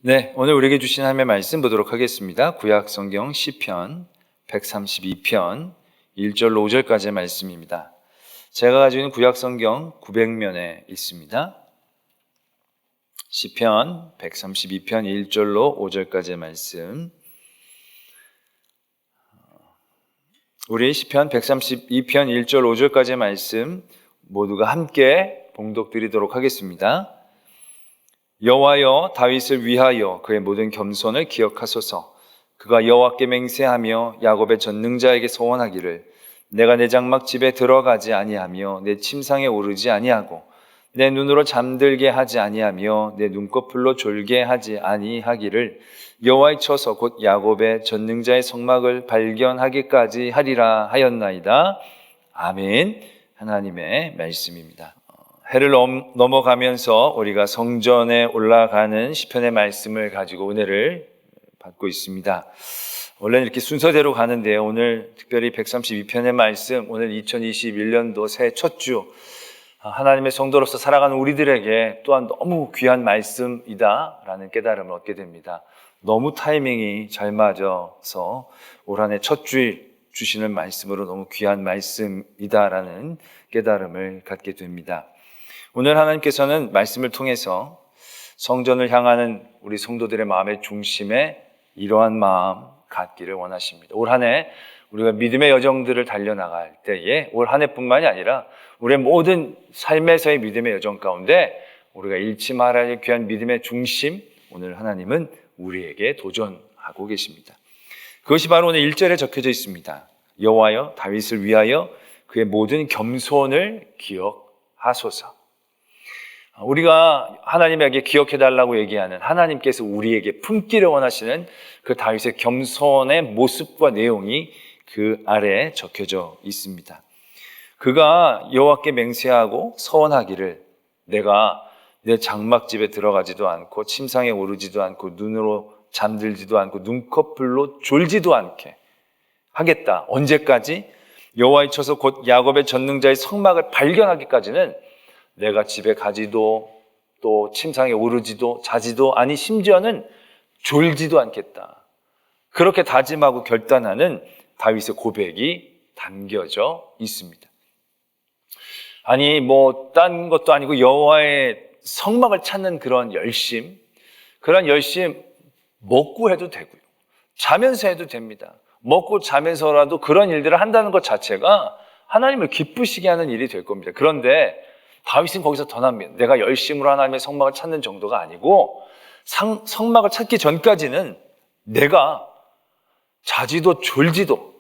네, 오늘 우리에게 주신 하나님의 말씀 보도록 하겠습니다. 구약 성경 시편 132편 1절로 5절까지의 말씀입니다. 제가 가지고 있는 구약 성경 900면에 있습니다. 시편 132편 1절로 5절까지의 말씀. 우리 시편 132편 1절 5절까지의 말씀 모두가 함께 봉독드리도록 하겠습니다. 여호와여, 다윗을 위하여 그의 모든 겸손을 기억하소서. 그가 여호와께 맹세하며 야곱의 전능자에게 소원하기를, 내가 내 장막 집에 들어가지 아니하며 내 침상에 오르지 아니하고 내 눈으로 잠들게 하지 아니하며 내 눈꺼풀로 졸게 하지 아니하기를 여호와의 처소 곧 야곱의 전능자의 성막을 발견하기까지 하리라 하였나이다. 아멘. 하나님의 말씀입니다. 해를 넘어가면서 우리가 성전에 올라가는 시편의 말씀을 가지고 은혜를 받고 있습니다. 원래는 이렇게 순서대로 가는데요. 오늘 특별히 132편의 말씀, 오늘 2021년도 새해 첫 주, 하나님의 성도로서 살아가는 우리들에게 또한 너무 귀한 말씀이다라는 깨달음을 얻게 됩니다. 너무 타이밍이 잘 맞아서 올 한 해 첫 주일 주시는 말씀으로 너무 귀한 말씀이다라는 깨달음을 갖게 됩니다. 오늘 하나님께서는 말씀을 통해서 성전을 향하는 우리 성도들의 마음의 중심에 이러한 마음 갖기를 원하십니다. 올 한 해 우리가 믿음의 여정들을 달려나갈 때에 올 한 해뿐만이 아니라 우리의 모든 삶에서의 믿음의 여정 가운데 우리가 잃지 말아야 할 귀한 믿음의 중심, 오늘 하나님은 우리에게 도전하고 계십니다. 그것이 바로 오늘 1절에 적혀져 있습니다. 여호와여, 다윗을 위하여 그의 모든 겸손을 기억하소서. 우리가 하나님에게 기억해달라고 얘기하는, 하나님께서 우리에게 품기를 원하시는 그 다윗의 겸손의 모습과 내용이 그 아래에 적혀져 있습니다. 그가 여호와께 맹세하고 서원하기를, 내가 내 장막집에 들어가지도 않고 침상에 오르지도 않고 눈으로 잠들지도 않고 눈꺼풀로 졸지도 않게 하겠다. 언제까지? 여호와의 처소 곧 야곱의 전능자의 성막을 발견하기까지는 내가 집에 가지도 또 침상에 오르지도 자지도 아니 심지어는 졸지도 않겠다. 그렇게 다짐하고 결단하는 다윗의 고백이 담겨져 있습니다. 아니 딴 것도 아니고 여호와의 성막을 찾는 그런 열심, 그런 열심 먹고 해도 되고요. 자면서 해도 됩니다. 먹고 자면서라도 그런 일들을 한다는 것 자체가 하나님을 기쁘시게 하는 일이 될 겁니다. 그런데 다윗은 거기서 더 납니다. 내가 열심으로 하나님의 성막을 찾는 정도가 아니고 성막을 찾기 전까지는 내가 자지도 졸지도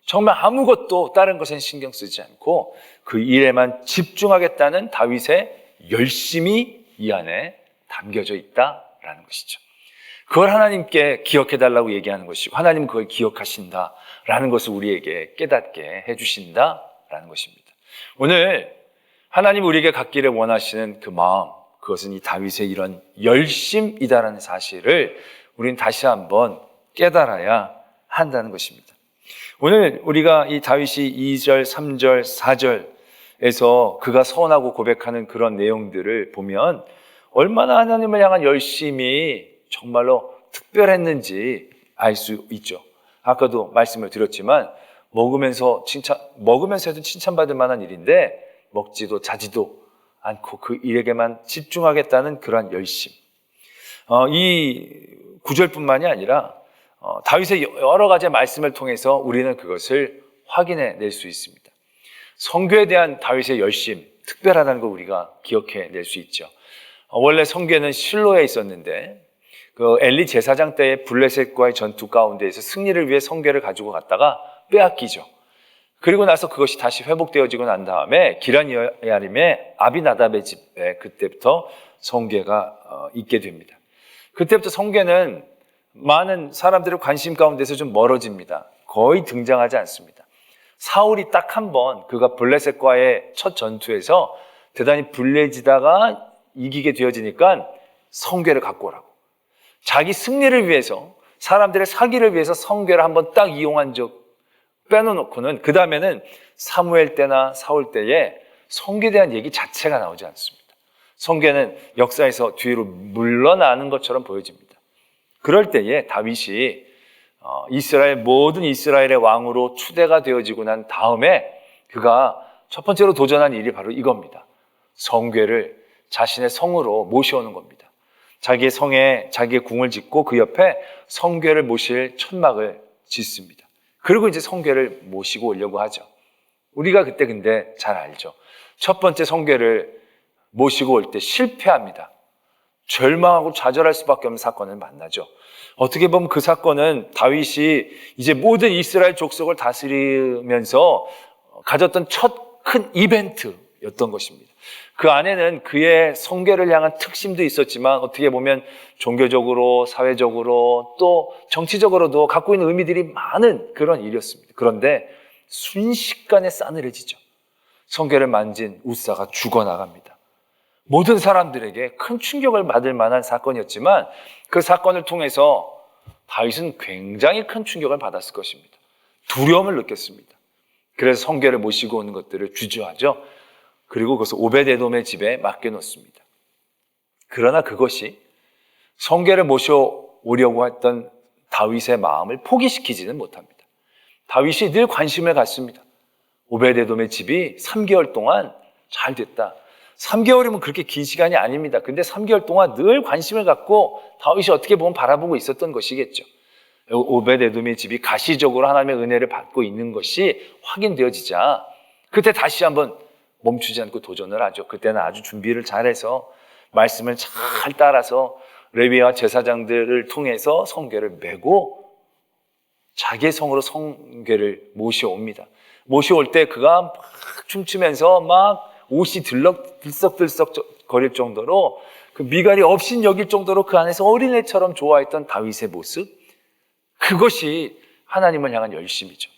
정말 아무것도 다른 것엔 신경 쓰지 않고 그 일에만 집중하겠다는 다윗의 열심이 이 안에 담겨져 있다라는 것이죠. 그걸 하나님께 기억해달라고 얘기하는 것이고 하나님은 그걸 기억하신다라는 것을 우리에게 깨닫게 해주신다라는 것입니다. 오늘 하나님 우리에게 갖기를 원하시는 그 마음, 그것은 이 다윗의 이런 열심이다라는 사실을 우리는 다시 한번 깨달아야 한다는 것입니다. 오늘 우리가 이 다윗이 2절, 3절, 4절에서 그가 서원하고 고백하는 그런 내용들을 보면 얼마나 하나님을 향한 열심이 정말로 특별했는지 알 수 있죠. 아까도 말씀을 드렸지만 먹으면서 해도 칭찬받을 만한 일인데 먹지도 자지도 않고 그 일에게만 집중하겠다는 그러한 열심. 이 구절뿐만이 아니라 다윗의 여러 가지 말씀을 통해서 우리는 그것을 확인해 낼 수 있습니다. 성교에 대한 다윗의 열심, 특별하다는 걸 우리가 기억해 낼 수 있죠. 원래 성교는 실로에 있었는데 그 엘리 제사장 때의 블레셋과의 전투 가운데에서 승리를 위해 성궤를 가지고 갔다가 빼앗기죠. 그리고 나서 그것이 다시 회복되어지고 난 다음에 기럇야림의 아비나답의 집에 그때부터 성궤가 있게 됩니다. 그때부터 성궤는 많은 사람들의 관심 가운데서 좀 멀어집니다. 거의 등장하지 않습니다. 사울이 딱 한 번 그가 블레셋과의 첫 전투에서 대단히 불리해지다가 이기게 되어지니까 성궤를 갖고 오라고. 자기 승리를 위해서, 사람들의 사기를 위해서 성궤를 한번 딱 이용한 적 빼놓고는 그 다음에는 사무엘 때나 사울 때에 성궤에 대한 얘기 자체가 나오지 않습니다. 성궤는 역사에서 뒤로 물러나는 것처럼 보여집니다. 그럴 때에 다윗이 모든 이스라엘의 왕으로 추대가 되어지고 난 다음에 그가 첫 번째로 도전한 일이 바로 이겁니다. 성궤를 자신의 성으로 모셔오는 겁니다. 자기의 성에 자기의 궁을 짓고 그 옆에 성궤를 모실 천막을 짓습니다. 그리고 이제 성궤를 모시고 오려고 하죠. 우리가 그때 근데 잘 알죠. 첫 번째 성궤를 모시고 올 때 실패합니다. 절망하고 좌절할 수밖에 없는 사건을 만나죠. 어떻게 보면 그 사건은 다윗이 이제 모든 이스라엘 족속을 다스리면서 가졌던 첫 큰 이벤트였던 것입니다. 그 안에는 그의 성궤를 향한 특심도 있었지만 어떻게 보면 종교적으로, 사회적으로 또 정치적으로도 갖고 있는 의미들이 많은 그런 일이었습니다. 그런데 순식간에 싸늘해지죠. 성궤를 만진 우사가 죽어나갑니다. 모든 사람들에게 큰 충격을 받을 만한 사건이었지만 그 사건을 통해서 다윗은 굉장히 큰 충격을 받았을 것입니다. 두려움을 느꼈습니다. 그래서 성궤를 모시고 오는 것들을 주저하죠. 그리고 그것을 오벳에돔의 집에 맡겨놓습니다. 그러나 그것이 성궤를 모셔오려고 했던 다윗의 마음을 포기시키지는 못합니다. 다윗이 늘 관심을 갖습니다. 오벳에돔의 집이 3개월 동안 잘 됐다. 3개월이면 그렇게 긴 시간이 아닙니다. 근데 3개월 동안 늘 관심을 갖고 다윗이 어떻게 보면 바라보고 있었던 것이겠죠. 오벳에돔의 집이 가시적으로 하나님의 은혜를 받고 있는 것이 확인되어지자 그때 다시 한번 멈추지 않고 도전을 하죠. 그때는 아주 준비를 잘해서 말씀을 잘 따라서 레위와 제사장들을 통해서 성궤를 메고 자기의 성으로 성궤를 모셔옵니다. 모셔올 때 그가 막 춤추면서 막 옷이 들썩들썩 거릴 정도로 그 미갈이 없인 여길 정도로 그 안에서 어린애처럼 좋아했던 다윗의 모습, 그것이 하나님을 향한 열심이죠.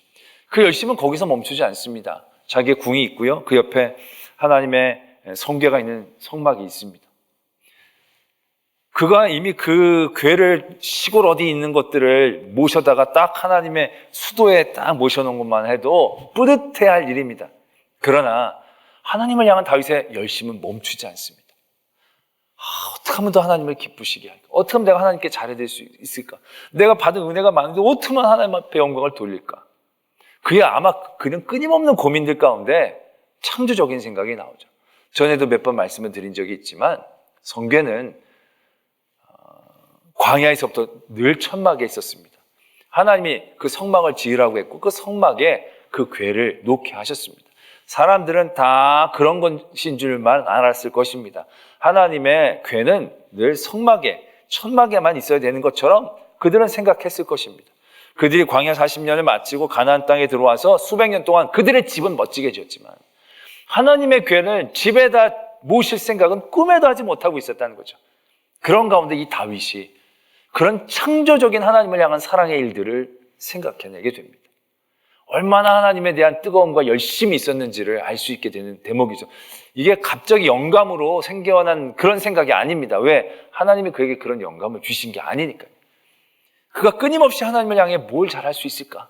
그 열심은 거기서 멈추지 않습니다. 자기의 궁이 있고요. 그 옆에 하나님의 성궤가 있는 성막이 있습니다. 그가 이미 그 궤를 시골 어디 있는 것들을 모셔다가 딱 하나님의 수도에 딱 모셔놓은 것만 해도 뿌듯해야 할 일입니다. 그러나 하나님을 향한 다윗의 열심은 멈추지 않습니다. 어떻게 하면 더 하나님을 기쁘시게 할까? 어떻게 하면 내가 하나님께 잘해드릴 수 있을까? 내가 받은 은혜가 많은데 어떻게 하면 하나님 앞에 영광을 돌릴까? 그는 끊임없는 고민들 가운데 창조적인 생각이 나오죠. 전에도 몇 번 말씀을 드린 적이 있지만 성궤는 광야에서부터 늘 천막에 있었습니다. 하나님이 그 성막을 지으라고 했고 그 성막에 그 궤를 놓게 하셨습니다. 사람들은 다 그런 것인 줄만 알았을 것입니다. 하나님의 궤는 늘 성막에, 천막에만 있어야 되는 것처럼 그들은 생각했을 것입니다. 그들이 광야 40년을 마치고 가나안 땅에 들어와서 수백 년 동안 그들의 집은 멋지게 지었지만 하나님의 궤는 집에다 모실 생각은 꿈에도 하지 못하고 있었다는 거죠. 그런 가운데 이 다윗이 그런 창조적인 하나님을 향한 사랑의 일들을 생각해내게 됩니다. 얼마나 하나님에 대한 뜨거움과 열심이 있었는지를 알 수 있게 되는 대목이죠. 이게 갑자기 영감으로 생겨난 그런 생각이 아닙니다. 왜? 하나님이 그에게 그런 영감을 주신 게 아니니까요. 그가 끊임없이 하나님을 향해 뭘 잘할 수 있을까?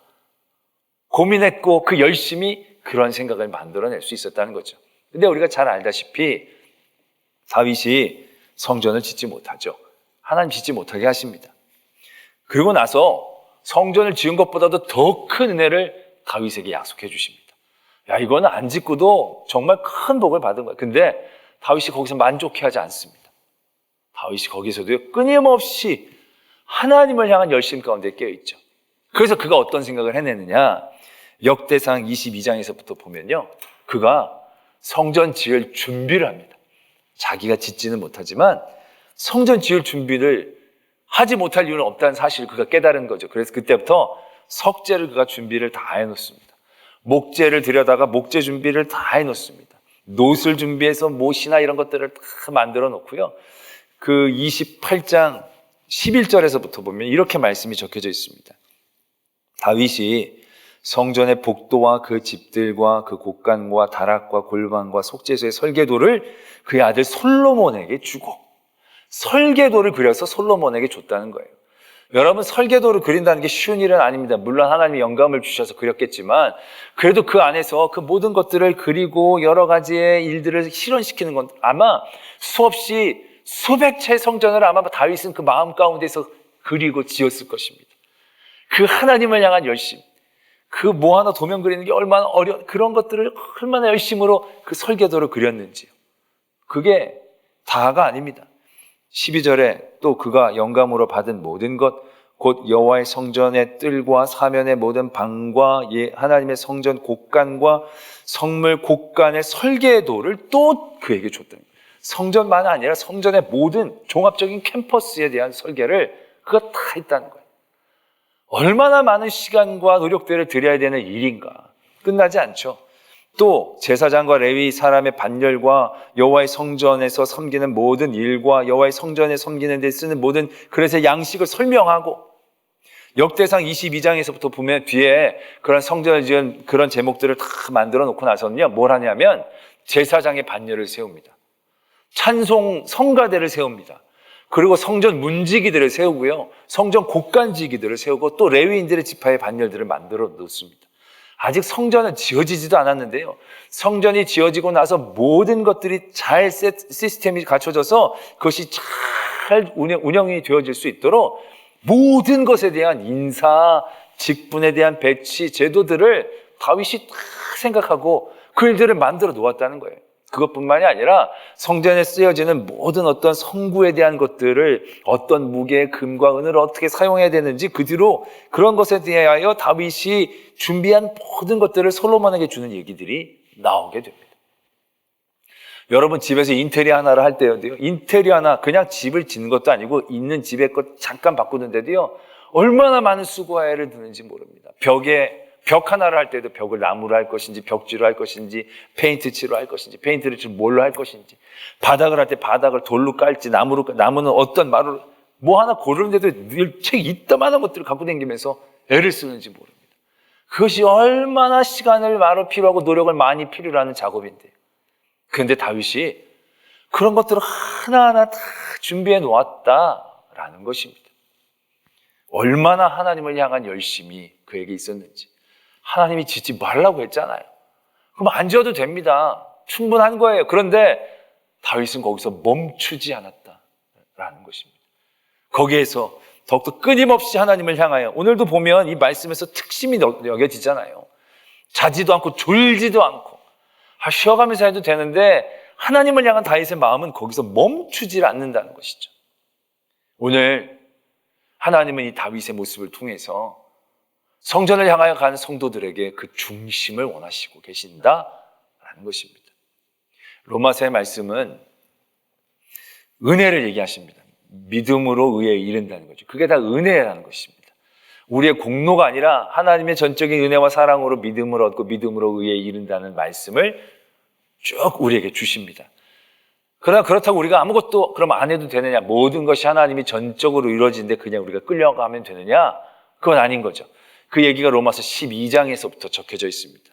고민했고 그 열심이 그런 생각을 만들어낼 수 있었다는 거죠. 근데 우리가 잘 알다시피 다윗이 성전을 짓지 못하죠. 하나님 짓지 못하게 하십니다. 그리고 나서 성전을 지은 것보다도 더 큰 은혜를 다윗에게 약속해 주십니다. 야, 이거는 안 짓고도 정말 큰 복을 받은 거야. 근데 다윗이 거기서 만족해하지 않습니다. 다윗이 거기서도 끊임없이 하나님을 향한 열심 가운데 깨어있죠. 그래서 그가 어떤 생각을 해내느냐, 역대상 22장에서부터 보면요, 그가 성전 지을 준비를 합니다. 자기가 짓지는 못하지만 성전 지을 준비를 하지 못할 이유는 없다는 사실을 그가 깨달은 거죠. 그래서 그때부터 석재를 그가 준비를 다 해놓습니다. 목재를 들여다가 목재 준비를 다 해놓습니다. 놋을 준비해서 못이나 이런 것들을 다 만들어 놓고요. 그 28장 11절에서부터 보면 이렇게 말씀이 적혀져 있습니다. 다윗이 성전의 복도와 그 집들과 그 곡간과 다락과 골방과 속죄소의 설계도를 그의 아들 솔로몬에게 주고 설계도를 그려서 솔로몬에게 줬다는 거예요. 여러분, 설계도를 그린다는 게 쉬운 일은 아닙니다. 물론 하나님이 영감을 주셔서 그렸겠지만 그래도 그 안에서 그 모든 것들을 그리고 여러 가지의 일들을 실현시키는 건 아마 수없이 수백 채의 성전을 아마 다윗은 그 마음 가운데서 그리고 지었을 것입니다. 그 하나님을 향한 열심, 그 뭐 하나 도면 그리는 게 얼마나 그런 것들을 얼마나 열심으로 그 설계도를 그렸는지요. 그게 다가 아닙니다. 12절에 또 그가 영감으로 받은 모든 것, 곧 여호와의 성전의 뜰과 사면의 모든 방과 하나님의 성전 곡간과 성물 곡간의 설계도를 또 그에게 줬다. 성전만 아니라 성전의 모든 종합적인 캠퍼스에 대한 설계를 그가 다 했다는 거예요. 얼마나 많은 시간과 노력들을 들여야 되는 일인가. 끝나지 않죠. 또 제사장과 레위 사람의 반열과 여호와의 성전에서 섬기는 모든 일과 여호와의 성전에 섬기는 데 쓰는 모든 그릇의 양식을 설명하고, 역대상 22장에서부터 보면 뒤에 그런 성전을 지은 그런 제목들을 다 만들어 놓고 나서는요, 뭘 하냐면 제사장의 반열을 세웁니다. 찬송 성가대를 세웁니다. 그리고 성전 문지기들을 세우고요, 성전 곡간지기들을 세우고 또 레위인들의 지파의 반열들을 만들어 놓습니다. 아직 성전은 지어지지도 않았는데요, 성전이 지어지고 나서 모든 것들이 잘 시스템이 갖춰져서 그것이 잘 운영이 되어질 수 있도록 모든 것에 대한 인사, 직분에 대한 배치, 제도들을 다윗이 다 생각하고 그 일들을 만들어 놓았다는 거예요. 그것뿐만이 아니라 성전에 쓰여지는 모든 어떤 성구에 대한 것들을 어떤 무게의 금과 은을 어떻게 사용해야 되는지 그 뒤로 그런 것에 대하여 다윗이 준비한 모든 것들을 솔로몬에게 주는 얘기들이 나오게 됩니다. 여러분, 집에서 인테리어 하나를 할 때도요, 인테리어 하나 그냥 집을 짓는 것도 아니고 있는 집의 것 잠깐 바꾸는데도요, 얼마나 많은 수고와 애를 드는지 모릅니다. 벽 하나를 할 때도 벽을 나무로 할 것인지 책지로 할 것인지 페인트 칠로 할 것인지 페인트를 칠 뭘로 할 것인지, 바닥을 할 때 바닥을 돌로 깔지 나무는 어떤 마루로 뭐 하나 고르는데도 늘 책 이따만한 것들을 갖고 다니면서 애를 쓰는지 모릅니다. 그것이 얼마나 시간을 많이 필요하고 노력을 많이 필요로 하는 작업인데, 그런데 다윗이 그런 것들을 하나하나 다 준비해 놓았다라는 것입니다. 얼마나 하나님을 향한 열심이 그에게 있었는지. 하나님이 짓지 말라고 했잖아요. 그럼 안 지어도 됩니다. 충분한 거예요. 그런데 다윗은 거기서 멈추지 않았다라는 것입니다. 거기에서 더욱더 끊임없이 하나님을 향하여, 오늘도 보면 이 말씀에서 특심이 여겨지잖아요. 자지도 않고 졸지도 않고 쉬어가면서 해도 되는데 하나님을 향한 다윗의 마음은 거기서 멈추지 않는다는 것이죠. 오늘 하나님은 이 다윗의 모습을 통해서 성전을 향하여 가는 성도들에게 그 중심을 원하시고 계신다라는 것입니다. 로마서의 말씀은 은혜를 얘기하십니다. 믿음으로 의에 이른다는 거죠. 그게 다 은혜라는 것입니다. 우리의 공로가 아니라 하나님의 전적인 은혜와 사랑으로 믿음을 얻고 믿음으로 의에 이른다는 말씀을 쭉 우리에게 주십니다. 그러나 그렇다고 우리가 아무것도 그럼 안 해도 되느냐, 모든 것이 하나님이 전적으로 이루어지는데 그냥 우리가 끌려가면 되느냐, 그건 아닌 거죠. 그 얘기가 로마서 12장에서부터 적혀져 있습니다.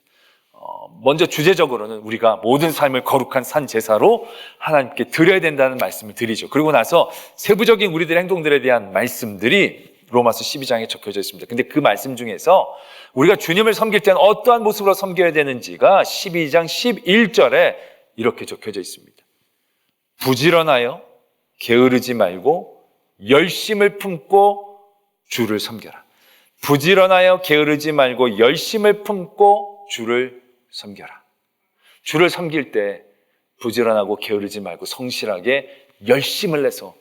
먼저 주제적으로는 우리가 모든 삶을 거룩한 산 제사로 하나님께 드려야 된다는 말씀을 드리죠. 그리고 나서 세부적인 우리들의 행동들에 대한 말씀들이 로마서 12장에 적혀져 있습니다. 근데 그 말씀 중에서 우리가 주님을 섬길 때는 어떠한 모습으로 섬겨야 되는지가 12장 11절에 이렇게 적혀져 있습니다. 부지런하여 게으르지 말고 열심을 품고 주를 섬겨라. 부지런하여 게으르지 말고 열심을 품고 주를 섬겨라. 주를 섬길 때 부지런하고 게으르지 말고 성실하게 열심을 내서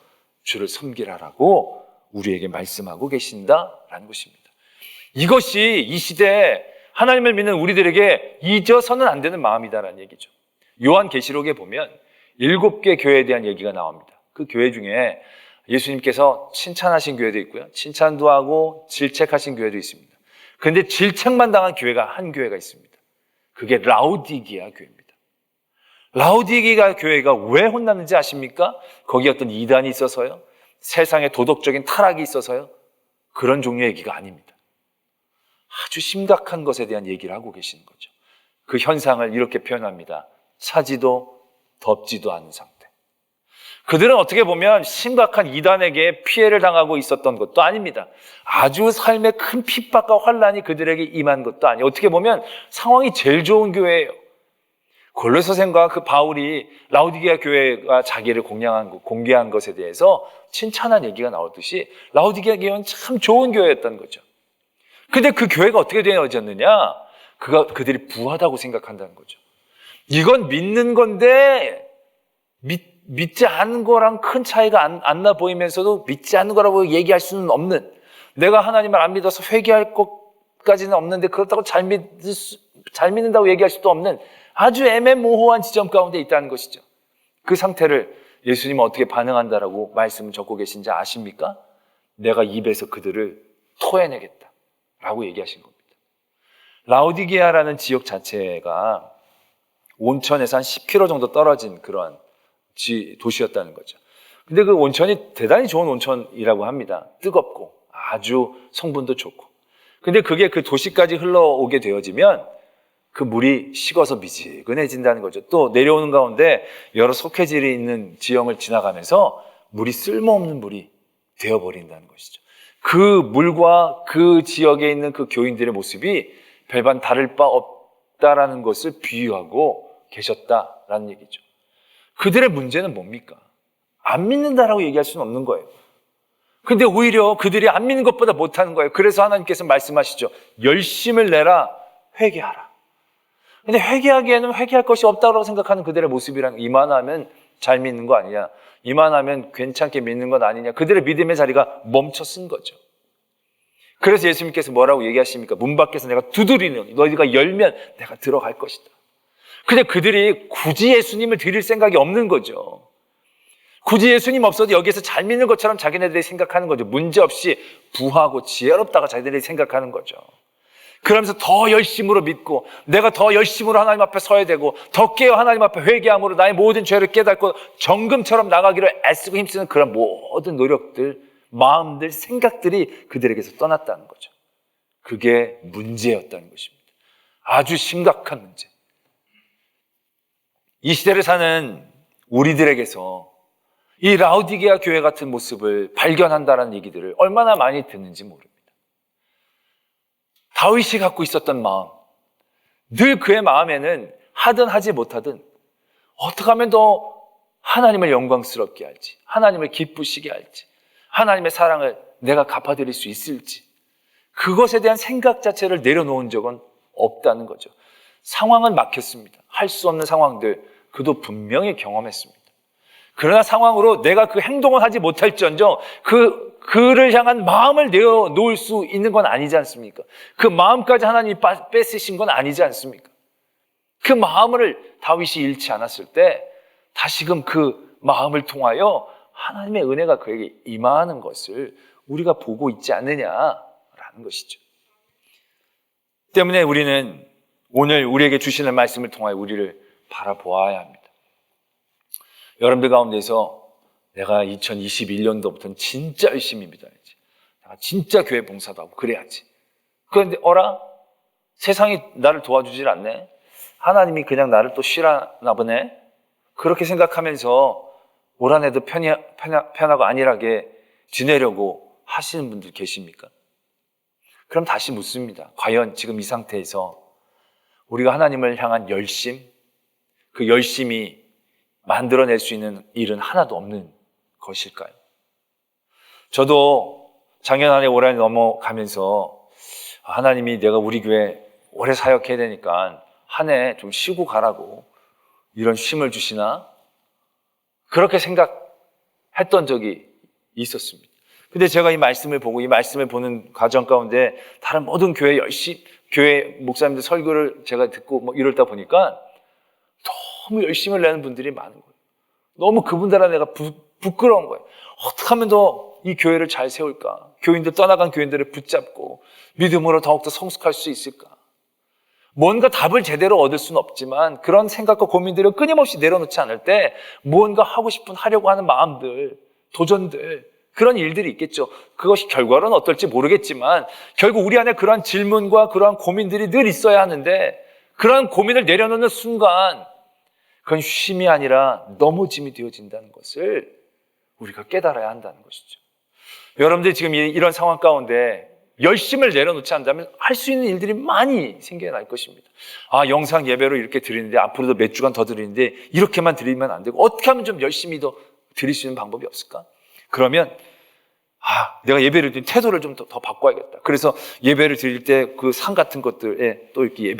주를 섬기라라고 우리에게 말씀하고 계신다라는 것입니다. 이것이 이 시대에 하나님을 믿는 우리들에게 잊어서는 안 되는 마음이다라는 얘기죠. 요한계시록에 보면 7개 교회에 대한 얘기가 나옵니다. 그 교회 중에 예수님께서 칭찬하신 교회도 있고요, 칭찬도 하고 질책하신 교회도 있습니다. 그런데 질책만 당한 교회가 한 교회가 있습니다. 그게 라오디게아 교회입니다. 라오디게아 교회가 왜 혼났는지 아십니까? 거기에 어떤 이단이 있어서요, 세상에 도덕적인 타락이 있어서요, 그런 종류의 얘기가 아닙니다. 아주 심각한 것에 대한 얘기를 하고 계시는 거죠. 그 현상을 이렇게 표현합니다. 차지도 덥지도 않은 상태. 그들은 어떻게 보면 심각한 이단에게 피해를 당하고 있었던 것도 아닙니다. 아주 삶의 큰 핍박과 환란이 그들에게 임한 것도 아니에요. 어떻게 보면 상황이 제일 좋은 교회예요. 골로새생과 그 바울이 라오디게아 교회가 자기를 공개한 것에 대해서 칭찬한 얘기가 나오듯이 라오디게아 교회는 참 좋은 교회였던 거죠. 근데 그 교회가 어떻게 되어졌느냐? 그들이 부하다고 생각한다는 거죠. 이건 믿는 건데 믿지 않은 거랑 큰 차이가 안 나 보이면서도 믿지 않는 거라고 얘기할 수는 없는, 내가 하나님을 안 믿어서 회개할 것까지는 없는데 그렇다고 잘 믿는다고 얘기할 수도 없는 아주 애매모호한 지점 가운데 있다는 것이죠. 그 상태를 예수님은 어떻게 반응한다라고 말씀을 적고 계신지 아십니까? 내가 입에서 그들을 토해내겠다라고 얘기하신 겁니다. 라오디게아라는 지역 자체가 온천에서 한 10km 정도 떨어진 그런 도시였다는 거죠. 근데 그 온천이 대단히 좋은 온천이라고 합니다. 뜨겁고 아주 성분도 좋고. 근데 그게 그 도시까지 흘러오게 되어지면 그 물이 식어서 미지근해진다는 거죠. 또 내려오는 가운데 여러 석회질이 있는 지형을 지나가면서 물이 쓸모없는 물이 되어버린다는 것이죠. 그 물과 그 지역에 있는 그 교인들의 모습이 별반 다를 바 없다라는 것을 비유하고 계셨다라는 얘기죠. 그들의 문제는 뭡니까? 안 믿는다라고 얘기할 수는 없는 거예요. 근데 오히려 그들이 안 믿는 것보다 못하는 거예요. 그래서 하나님께서 말씀하시죠. 열심을 내라, 회개하라. 근데 회개하기에는 회개할 것이 없다고 생각하는 그들의 모습이란, 이만하면 잘 믿는 거 아니냐, 이만하면 괜찮게 믿는 건 아니냐, 그들의 믿음의 자리가 멈춰선 거죠. 그래서 예수님께서 뭐라고 얘기하십니까? 문 밖에서 내가 두드리는, 너희가 열면 내가 들어갈 것이다. 근데 그들이 굳이 예수님을 드릴 생각이 없는 거죠. 굳이 예수님 없어도 여기에서 잘 믿는 것처럼 자기네들이 생각하는 거죠. 문제없이 부하고 지혜롭다가 자기네들이 생각하는 거죠. 그러면서 더 열심으로 믿고, 내가 더 열심으로 하나님 앞에 서야 되고, 더 깨어 하나님 앞에 회개함으로 나의 모든 죄를 깨닫고 정금처럼 나가기를 애쓰고 힘쓰는 그런 모든 노력들, 마음들, 생각들이 그들에게서 떠났다는 거죠. 그게 문제였다는 것입니다. 아주 심각한 문제. 이 시대를 사는 우리들에게서 이 라오디게아 교회 같은 모습을 발견한다는 얘기들을 얼마나 많이 듣는지 모릅니다. 다윗이 갖고 있었던 마음, 늘 그의 마음에는 하든 하지 못하든 어떻게 하면 더 하나님을 영광스럽게 할지, 하나님을 기쁘시게 할지, 하나님의 사랑을 내가 갚아드릴 수 있을지, 그것에 대한 생각 자체를 내려놓은 적은 없다는 거죠. 상황은 막혔습니다. 할 수 없는 상황들 그도 분명히 경험했습니다. 그러나 상황으로 내가 그 행동을 하지 못할지언정 그를 향한 마음을 내어놓을 수 있는 건 아니지 않습니까? 그 마음까지 하나님이 뺏으신 건 아니지 않습니까? 그 마음을 다윗이 잃지 않았을 때 다시금 그 마음을 통하여 하나님의 은혜가 그에게 임하는 것을 우리가 보고 있지 않느냐라는 것이죠. 때문에 우리는 오늘 우리에게 주시는 말씀을 통하여 우리를 바라보아야 합니다. 여러분들 가운데서 내가 2021년도부터는 진짜 열심히 믿어야지, 내가 진짜 교회 봉사도 하고 그래야지. 그런데 세상이 나를 도와주질 않네, 하나님이 그냥 나를 또 쉬라나 보네, 그렇게 생각하면서 올 한 해도 편하고 안일하게 지내려고 하시는 분들 계십니까? 그럼 다시 묻습니다. 과연 지금 이 상태에서 우리가 하나님을 향한 열심, 그 열심이 만들어낼 수 있는 일은 하나도 없는 것일까요? 저도 작년 한 해 올 한 해 넘어가면서 하나님이 내가 우리 교회 오래 사역해야 되니까 한 해 좀 쉬고 가라고 이런 쉼을 주시나? 그렇게 생각했던 적이 있었습니다. 근데 제가 이 말씀을 보고 이 말씀을 보는 과정 가운데 다른 모든 교회 교회 목사님들 설교를 제가 듣고 이러다 보니까 너무 열심을 내는 분들이 많은 거예요. 너무 그분들한테 내가 부끄러운 거예요. 어떻게 하면 더 이 교회를 잘 세울까? 교인들, 떠나간 교인들을 붙잡고 믿음으로 더욱더 성숙할 수 있을까? 뭔가 답을 제대로 얻을 수는 없지만 그런 생각과 고민들을 끊임없이 내려놓지 않을 때 무언가 하려고 하는 마음들, 도전들, 그런 일들이 있겠죠. 그것이 결과로는 어떨지 모르겠지만 결국 우리 안에 그러한 질문과 그러한 고민들이 늘 있어야 하는데, 그러한 고민을 내려놓는 순간 그건 쉼이 아니라 넘어짐이 되어진다는 것을 우리가 깨달아야 한다는 것이죠. 여러분들이 지금 이런 상황 가운데 열심을 내려놓지 않는다면 할 수 있는 일들이 많이 생겨날 것입니다. 영상 예배로 이렇게 드리는데 앞으로도 몇 주간 더 드리는데 이렇게만 드리면 안 되고 어떻게 하면 좀 열심히 더 드릴 수 있는 방법이 없을까? 그러면 내가 예배를 드릴 태도를 좀 더 바꿔야겠다. 그래서 예배를 드릴 때 그 상 같은 것들에 또 이렇게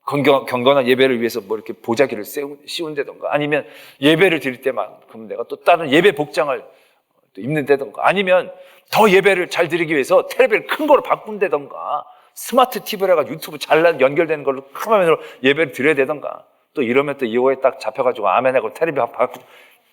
경건한 예배를 위해서 뭐 이렇게 보자기를 씌운다던가, 아니면 예배를 드릴 때만큼 내가 또 다른 예배 복장을 또 입는다던가, 아니면 더 예배를 잘 드리기 위해서 텔레비를 큰 거로 바꾼다던가, 스마트 TV로 해가지고 유튜브 잘 연결되는 걸로 큰 화면으로 예배를 드려야 되던가, 또 이러면 또 이호에 딱 잡혀가지고 아멘하고 텔레비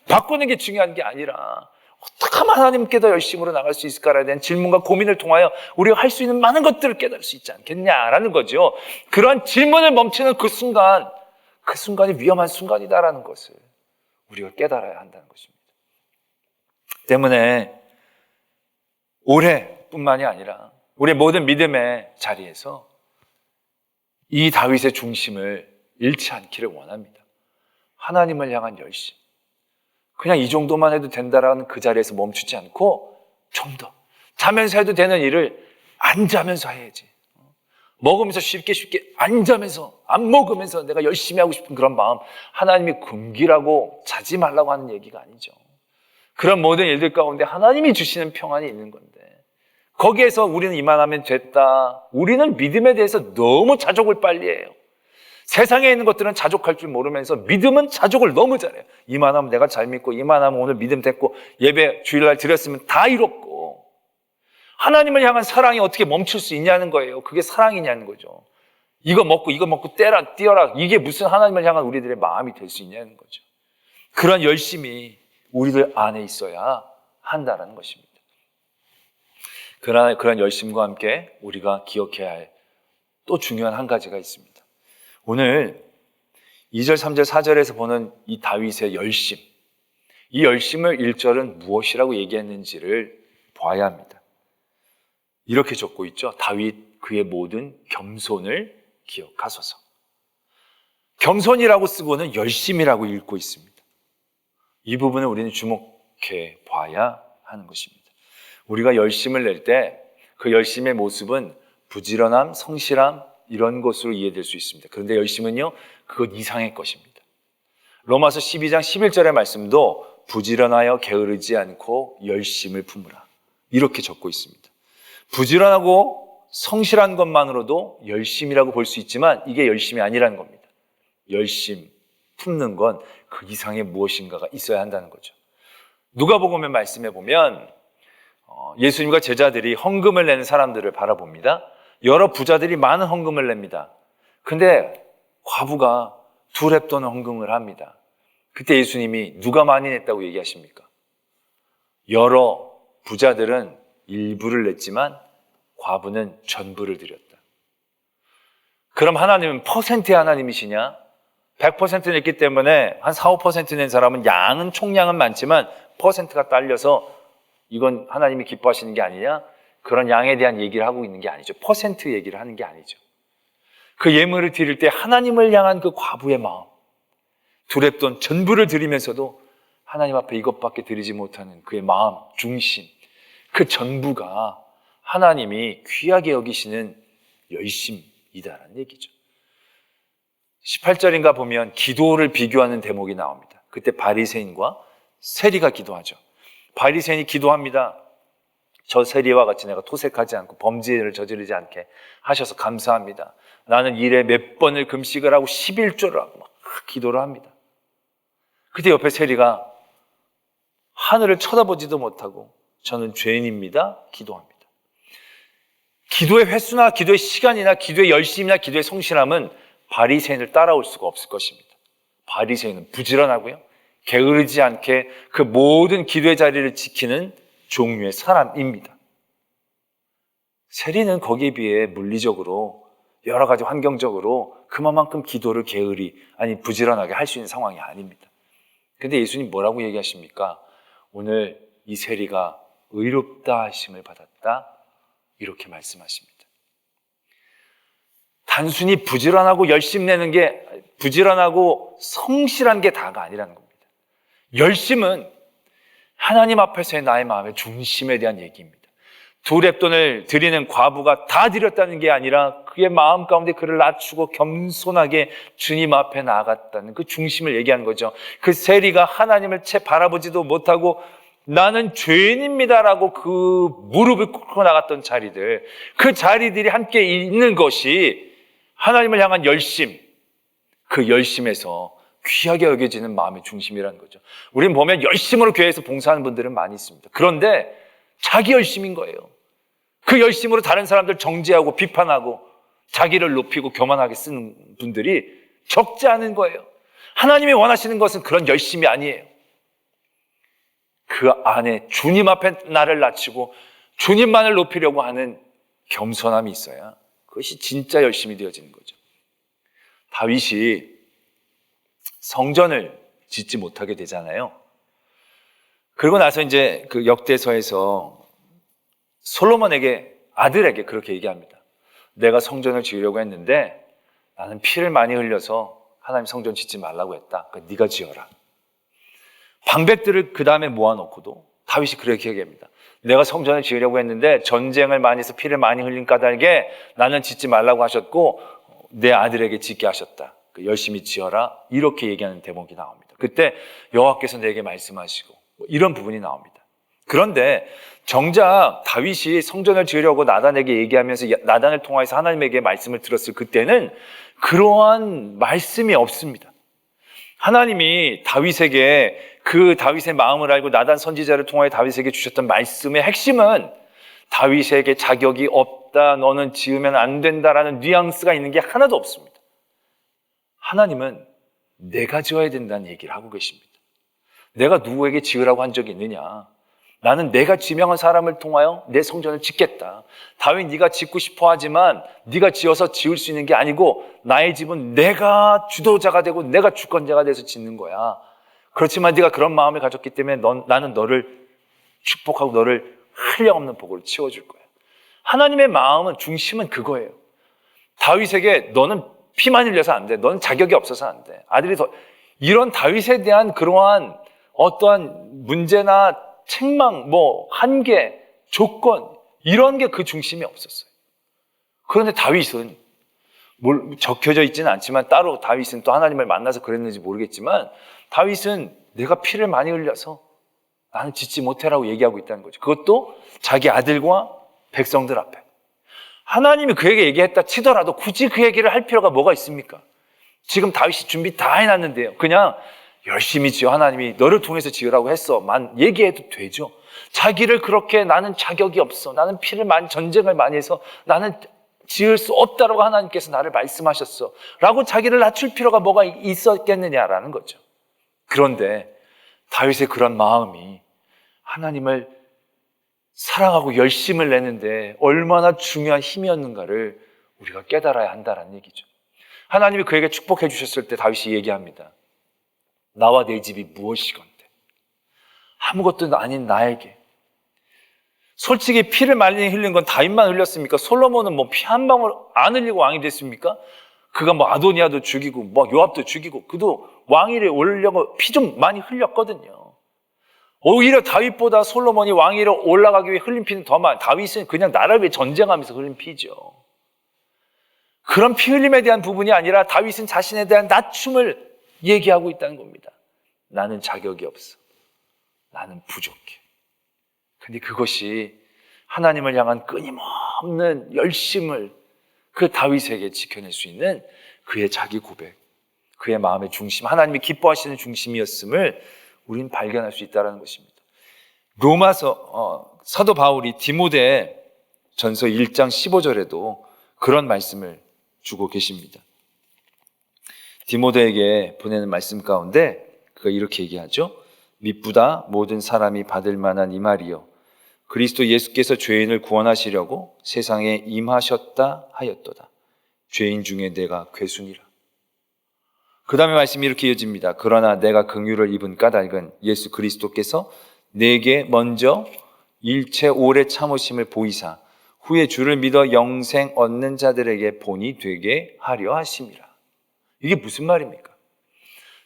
바꾸는 게 중요한 게 아니라 어떻게 하면 하나님께 더 열심으로 나갈 수 있을까에 대한 질문과 고민을 통하여 우리가 할 수 있는 많은 것들을 깨달을 수 있지 않겠냐라는 거죠. 그런 질문을 멈추는 그 순간이 위험한 순간이다라는 것을 우리가 깨달아야 한다는 것입니다. 때문에 올해뿐만이 아니라 우리 모든 믿음의 자리에서 이 다윗의 중심을 잃지 않기를 원합니다. 하나님을 향한 열심. 그냥 이 정도만 해도 된다라는 그 자리에서 멈추지 않고 좀 더 자면서 해도 되는 일을 앉아면서 해야지. 먹으면서 쉽게 앉아면서 안 먹으면서 내가 열심히 하고 싶은 그런 마음, 하나님이 금기라고 자지 말라고 하는 얘기가 아니죠. 그런 모든 일들 가운데 하나님이 주시는 평안이 있는 건데 거기에서 우리는 이만하면 됐다. 우리는 믿음에 대해서 너무 자족을 빨리 해요. 세상에 있는 것들은 자족할 줄 모르면서 믿음은 자족을 너무 잘해요. 이만하면 내가 잘 믿고, 이만하면 오늘 믿음 됐고, 예배 주일날 드렸으면 다 이뤘고, 하나님을 향한 사랑이 어떻게 멈출 수 있냐는 거예요. 그게 사랑이냐는 거죠. 이거 먹고 뛰어라. 이게 무슨 하나님을 향한 우리들의 마음이 될 수 있냐는 거죠. 그런 열심이 우리들 안에 있어야 한다는 것입니다. 그러나 그런 열심과 함께 우리가 기억해야 할 또 중요한 한 가지가 있습니다. 오늘 2절, 3절, 4절에서 보는 이 다윗의 열심, 이 열심을 1절은 무엇이라고 얘기했는지를 봐야 합니다. 이렇게 적고 있죠. 다윗 그의 모든 겸손을 기억하소서. 겸손이라고 쓰고는 열심이라고 읽고 있습니다. 이 부분을 우리는 주목해 봐야 하는 것입니다. 우리가 열심을 낼 때 그 열심의 모습은 부지런함, 성실함 이런 것으로 이해될 수 있습니다. 그런데 열심은요, 그것 이상의 것입니다. 로마서 12장 11절의 말씀도 부지런하여 게으르지 않고 열심을 품으라 이렇게 적고 있습니다. 부지런하고 성실한 것만으로도 열심이라고 볼 수 있지만 이게 열심이 아니라는 겁니다. 열심, 품는 건 그 이상의 무엇인가가 있어야 한다는 거죠. 누가복음의 말씀에 보면 예수님과 제자들이 헌금을 내는 사람들을 바라봅니다. 여러 부자들이 많은 헌금을 냅니다. 근데 과부가 2렙 헌금을 합니다. 그때 예수님이 누가 많이 냈다고 얘기하십니까? 여러 부자들은 일부를 냈지만 과부는 전부를 드렸다. 그럼 하나님은 퍼센트의 하나님이시냐? 100% 냈기 때문에 한 4, 5% 낸 사람은 총량은 많지만 퍼센트가 딸려서 이건 하나님이 기뻐하시는 게 아니냐? 그런 양에 대한 얘기를 하고 있는 게 아니죠. 퍼센트 얘기를 하는 게 아니죠. 그 예물을 드릴 때 하나님을 향한 그 과부의 마음, 2렙 전부를 드리면서도 하나님 앞에 이것밖에 드리지 못하는 그의 마음, 중심, 그 전부가 하나님이 귀하게 여기시는 열심이다라는 얘기죠. 18절인가 보면 기도를 비교하는 대목이 나옵니다. 그때 바리새인과 세리가 기도하죠. 바리새인이 기도합니다. 저 세리와 같이 내가 토색하지 않고 범죄를 저지르지 않게 하셔서 감사합니다. 나는 일에 몇 번을 금식을 하고 11조를 하고 막 기도를 합니다. 그때 옆에 세리가 하늘을 쳐다보지도 못하고 저는 죄인입니다. 기도합니다. 기도의 횟수나 기도의 시간이나 기도의 열심이나 기도의 성실함은 바리새인을 따라올 수가 없을 것입니다. 바리새인은 부지런하고요, 게으르지 않게 그 모든 기도의 자리를 지키는 종류의 사람입니다. 세리는 거기에 비해 물리적으로 여러 가지 환경적으로 그만큼 기도를 부지런하게 할 수 있는 상황이 아닙니다. 근데 예수님 뭐라고 얘기하십니까? 오늘 이 세리가 의롭다 하심을 받았다 이렇게 말씀하십니다. 단순히 부지런하고 열심 내는 게, 부지런하고 성실한 게 다가 아니라는 겁니다. 열심은 하나님 앞에서의 나의 마음의 중심에 대한 얘기입니다. 2렙돈을 드리는 과부가 다 드렸다는 게 아니라 그의 마음 가운데 그를 낮추고 겸손하게 주님 앞에 나아갔다는 그 중심을 얘기하는 거죠. 그 세리가 하나님을 채 바라보지도 못하고 나는 죄인입니다라고 그 무릎을 꿇고 나갔던 자리들, 그 자리들이 함께 있는 것이 하나님을 향한 열심, 그 열심에서 귀하게 여겨지는 마음의 중심이라는 거죠. 우리는 보면 열심으로 교회에서 봉사하는 분들은 많이 있습니다. 그런데 자기 열심인 거예요. 그 열심으로 다른 사람들 정죄하고 비판하고 자기를 높이고 교만하게 쓰는 분들이 적지 않은 거예요. 하나님이 원하시는 것은 그런 열심이 아니에요. 그 안에 주님 앞에 나를 낮추고 주님만을 높이려고 하는 겸손함이 있어야 그것이 진짜 열심이 되어지는 거죠. 다윗이 성전을 짓지 못하게 되잖아요. 그러고 나서 이제 그 역대서에서 솔로몬에게, 아들에게 그렇게 얘기합니다. 내가 성전을 지으려고 했는데 나는 피를 많이 흘려서 하나님 성전 짓지 말라고 했다. 그러니까 네가 지어라. 방백들을 그 다음에 모아놓고도 다윗이 그렇게 얘기합니다. 내가 성전을 지으려고 했는데 전쟁을 많이 해서 피를 많이 흘린 까닭에 나는 짓지 말라고 하셨고 내 아들에게 짓게 하셨다. 열심히 지어라. 이렇게 얘기하는 대목이 나옵니다. 그때 여호와께서 내게 말씀하시고 이런 부분이 나옵니다. 그런데 정작 다윗이 성전을 지으려고 나단에게 얘기하면서 나단을 통해서 하나님에게 말씀을 들었을 그때는 그러한 말씀이 없습니다. 하나님이 다윗에게 그 다윗의 마음을 알고 나단 선지자를 통하여 다윗에게 주셨던 말씀의 핵심은 다윗에게 자격이 없다, 너는 지으면 안 된다라는 뉘앙스가 있는 게 하나도 없습니다. 하나님은 내가 지어야 된다는 얘기를 하고 계십니다. 내가 누구에게 지으라고 한 적이 있느냐? 나는 내가 지명한 사람을 통하여 내 성전을 짓겠다. 다윗 네가 짓고 싶어 하지만 네가 지어서 지을 수 있는 게 아니고 나의 집은 내가 주도자가 되고 내가 주권자가 돼서 짓는 거야. 그렇지만 네가 그런 마음을 가졌기 때문에 나는 너를 축복하고 너를 한량없는 복으로 채워줄 거야. 하나님의 마음은, 중심은 그거예요. 다윗에게 너는 피만 흘려서 안 돼. 너는 자격이 없어서 안 돼. 이런 다윗에 대한 그러한 어떠한 문제나 책망, 한계, 조건, 이런 게 그 중심이 없었어요. 그런데 다윗은, 적혀져 있지는 않지만 따로 다윗은 또 하나님을 만나서 그랬는지 모르겠지만 다윗은 내가 피를 많이 흘려서 나는 짓지 못해라고 얘기하고 있다는 거죠. 그것도 자기 아들과 백성들 앞에. 하나님이 그에게 얘기했다 치더라도 굳이 그 얘기를 할 필요가 뭐가 있습니까? 지금 다윗이 준비 다 해놨는데요. 그냥 열심히 지어, 하나님이 너를 통해서 지으라고 했어 만 얘기해도 되죠. 자기를 그렇게 나는 자격이 없어, 나는 전쟁을 많이 해서 나는 지을 수 없다라고 하나님께서 나를 말씀하셨어 라고 자기를 낮출 필요가 뭐가 있었겠느냐라는 거죠. 그런데 다윗의 그런 마음이 하나님을 사랑하고 열심을 내는데 얼마나 중요한 힘이었는가를 우리가 깨달아야 한다는 얘기죠. 하나님이 그에게 축복해 주셨을 때 다윗이 얘기합니다. 나와 내 집이 무엇이건대 아무것도 아닌 나에게. 솔직히 피를 많이 흘린 건 다윗만 흘렸습니까? 솔로몬은 피 한 방울 안 흘리고 왕이 됐습니까? 그가 아도니아도 죽이고 요압도 죽이고 그도 왕위에 오르려고 피 좀 많이 흘렸거든요. 오히려 다윗보다 솔로몬이 왕위로 올라가기 위해 흘린 피는 더 많아요. 다윗은 그냥 나라를 위해 전쟁하면서 흘린 피죠. 그런 피 흘림에 대한 부분이 아니라 다윗은 자신에 대한 낮춤을 얘기하고 있다는 겁니다. 나는 자격이 없어. 나는 부족해. 근데 그것이 하나님을 향한 끊임없는 열심을 그 다윗에게 지켜낼 수 있는 그의 자기 고백, 그의 마음의 중심, 하나님이 기뻐하시는 중심이었음을 우리는 발견할 수 있다는 것입니다. 로마서 사도 바울이 디모데 전서 1장 15절에도 그런 말씀을 주고 계십니다. 디모데에게 보내는 말씀 가운데 그가 이렇게 얘기하죠. 미쁘다 모든 사람이 받을 만한 이 말이요 그리스도 예수께서 죄인을 구원하시려고 세상에 임하셨다 하였도다. 죄인 중에 내가 괴순이라. 그 다음에 말씀이 이렇게 이어집니다. 그러나 내가 긍휼을 입은 까닭은 예수 그리스도께서 내게 먼저 일체 오래 참으심을 보이사 후에 주를 믿어 영생 얻는 자들에게 본이 되게 하려 하심이라. 이게 무슨 말입니까?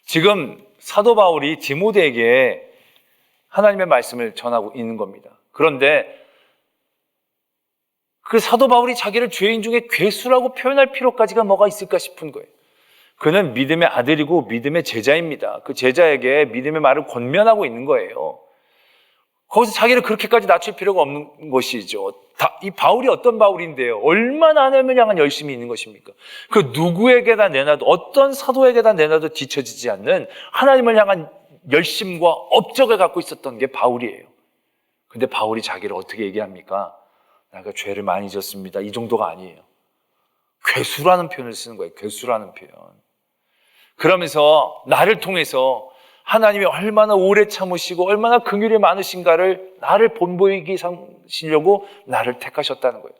지금 사도 바울이 디모데에게 하나님의 말씀을 전하고 있는 겁니다. 그런데 그 사도 바울이 자기를 죄인 중에 괴수라고 표현할 필요까지가 뭐가 있을까 싶은 거예요. 그는 믿음의 아들이고 믿음의 제자입니다. 그 제자에게 믿음의 말을 권면하고 있는 거예요. 거기서 자기를 그렇게까지 낮출 필요가 없는 것이죠. 이 바울이 어떤 바울인데요? 얼마나 하나님을 향한 열심이 있는 것입니까? 그 누구에게다 내놔도, 어떤 사도에게다 내놔도 뒤처지지 않는 하나님을 향한 열심과 업적을 갖고 있었던 게 바울이에요. 근데 바울이 자기를 어떻게 얘기합니까? 내가 죄를 많이 졌습니다. 이 정도가 아니에요. 괴수라는 표현을 쓰는 거예요. 괴수라는 표현. 그러면서 나를 통해서 하나님이 얼마나 오래 참으시고 얼마나 긍휼이 많으신가를 나를 본보이게 삼으시려고 나를 택하셨다는 거예요.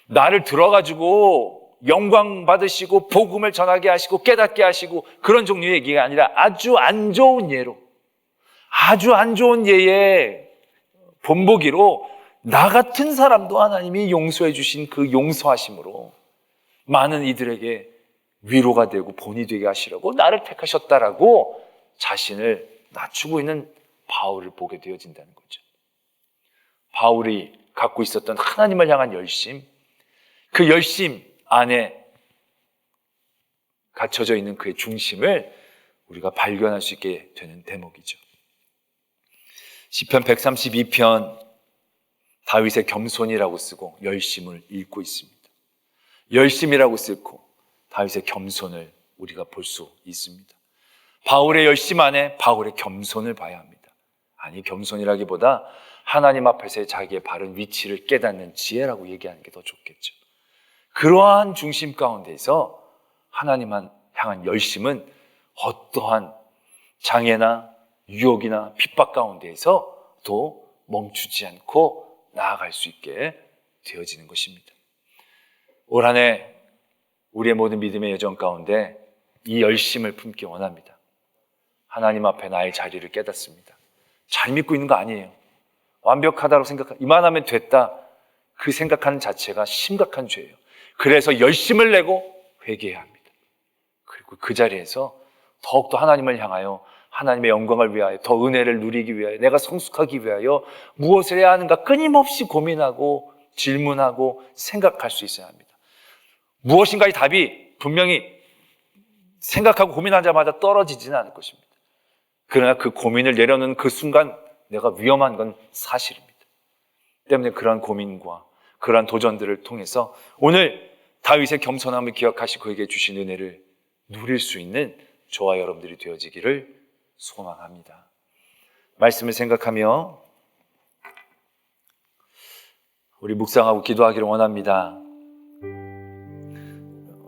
나를 들어가지고 영광 받으시고 복음을 전하게 하시고 깨닫게 하시고 그런 종류의 얘기가 아니라 아주 안 좋은 예로, 아주 안 좋은 예의 본보기로 나 같은 사람도 하나님이 용서해 주신 그 용서하심으로 많은 이들에게 위로가 되고 본이 되게 하시려고 나를 택하셨다라고 자신을 낮추고 있는 바울을 보게 되어진다는 거죠. 바울이 갖고 있었던 하나님을 향한 열심, 그 열심 안에 갇혀져 있는 그의 중심을 우리가 발견할 수 있게 되는 대목이죠. 시편 132편 다윗의 겸손이라고 쓰고 열심을 읽고 있습니다. 열심이라고 쓰고 다윗의 겸손을 우리가 볼 수 있습니다. 바울의 열심 안에 바울의 겸손을 봐야 합니다. 아니, 겸손이라기보다 하나님 앞에서의 자기의 바른 위치를 깨닫는 지혜라고 얘기하는 게 더 좋겠죠. 그러한 중심 가운데서 하나님 향한 열심은 어떠한 장애나 유혹이나 핍박 가운데에서도 멈추지 않고 나아갈 수 있게 되어지는 것입니다. 올 한 해 우리의 모든 믿음의 여정 가운데 이 열심을 품기 원합니다. 하나님 앞에 나의 자리를 깨닫습니다. 잘 믿고 있는 거 아니에요. 완벽하다고 이만하면 됐다, 그 생각하는 자체가 심각한 죄예요. 그래서 열심을 내고 회개해야 합니다. 그리고 그 자리에서 더욱더 하나님을 향하여 하나님의 영광을 위하여, 더 은혜를 누리기 위하여, 내가 성숙하기 위하여 무엇을 해야 하는가 끊임없이 고민하고 질문하고 생각할 수 있어야 합니다. 무엇인가의 답이 분명히 생각하고 고민하자마자 떨어지지는 않을 것입니다. 그러나 그 고민을 내려놓는 그 순간 내가 위험한 건 사실입니다. 때문에 그러한 고민과 그러한 도전들을 통해서 오늘 다윗의 겸손함을 기억하시고 그에게 주신 은혜를 누릴 수 있는 저와 여러분들이 되어지기를 소망합니다. 말씀을 생각하며 우리 묵상하고 기도하기를 원합니다.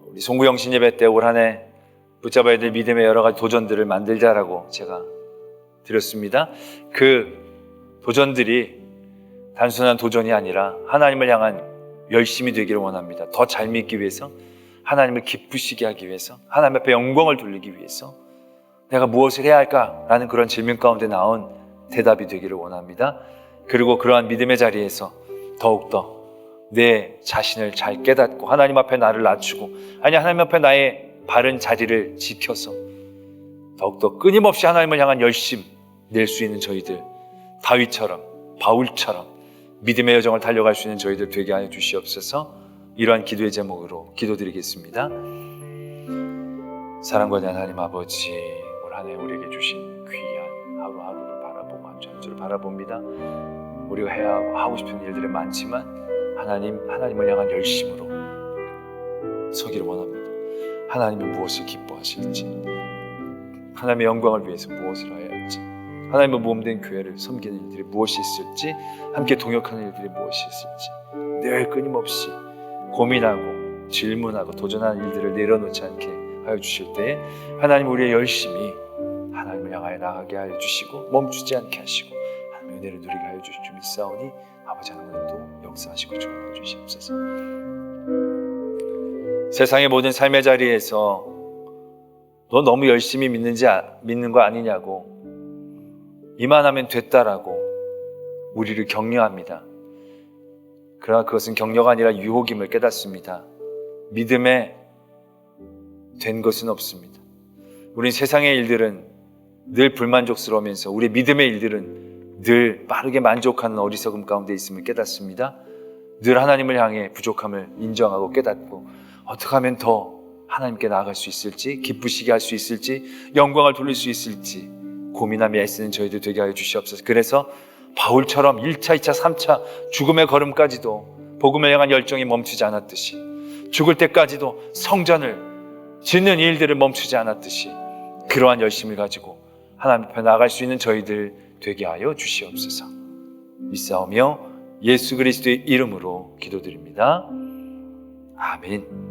우리 송구영신 예배 때 올 한 해 붙잡아야 될 믿음의 여러 가지 도전들을 만들자라고 제가 드렸습니다. 그 도전들이 단순한 도전이 아니라 하나님을 향한 열심이 되기를 원합니다. 더 잘 믿기 위해서, 하나님을 기쁘시게 하기 위해서, 하나님 앞에 영광을 돌리기 위해서 내가 무엇을 해야 할까라는 그런 질문 가운데 나온 대답이 되기를 원합니다. 그리고 그러한 믿음의 자리에서 더욱더 내 자신을 잘 깨닫고 하나님 앞에 나를 낮추고, 아니 하나님 앞에 나의 바른 자리를 지켜서 더욱더 끊임없이 하나님을 향한 열심 낼 수 있는 저희들, 다윗처럼 바울처럼 믿음의 여정을 달려갈 수 있는 저희들 되게 하여 주시옵소서. 이러한 기도의 제목으로 기도드리겠습니다. 사랑과 대한 하나님 아버지, 올 한 해 우리에게 주신 귀한 하루하루를 바라보고 한 주 한 주를 바라봅니다. 우리가 해야 하고 싶은 일들이 많지만 하나님을 향한 열심으로 서기를 원합니다. 하나님은 무엇을 기뻐하실지, 하나님의 영광을 위해서 무엇을 해야 할지, 하나님의 몸된 교회를 섬기는 일들이 무엇이 있을지, 함께 동역하는 일들이 무엇이 있을지 늘 끊임없이 고민하고 질문하고 도전하는 일들을 내려놓지 않게 하여 주실 때에 하나님 우리의 열심히 하나님을 향하여 나가게 하여 주시고 멈추지 않게 하시고 하나님의 은혜를 누리게 하여 주실 줄 믿사오니 아버지 하나님도 역사하시고 축복해 주시옵소서. 세상의 모든 삶의 자리에서 너 너무 열심히 믿는 거 아니냐고, 이만하면 됐다라고 우리를 격려합니다. 그러나 그것은 격려가 아니라 유혹임을 깨닫습니다. 믿음에 된 것은 없습니다. 우린 세상의 일들은 늘 불만족스러우면서 우리 믿음의 일들은 늘 빠르게 만족하는 어리석음 가운데 있음을 깨닫습니다. 늘 하나님을 향해 부족함을 인정하고 깨닫고 어떻게 하면 더 하나님께 나아갈 수 있을지, 기쁘시게 할 수 있을지, 영광을 돌릴 수 있을지 고민하며 애쓰는 저희들 되게 하여 주시옵소서. 그래서 바울처럼 1차, 2차, 3차 죽음의 걸음까지도 복음을 향한 열정이 멈추지 않았듯이, 죽을 때까지도 성전을 짓는 일들을 멈추지 않았듯이 그러한 열심을 가지고 하나님 앞에 나아갈 수 있는 저희들 되게 하여 주시옵소서. 믿사오며 예수 그리스도의 이름으로 기도드립니다. 아멘.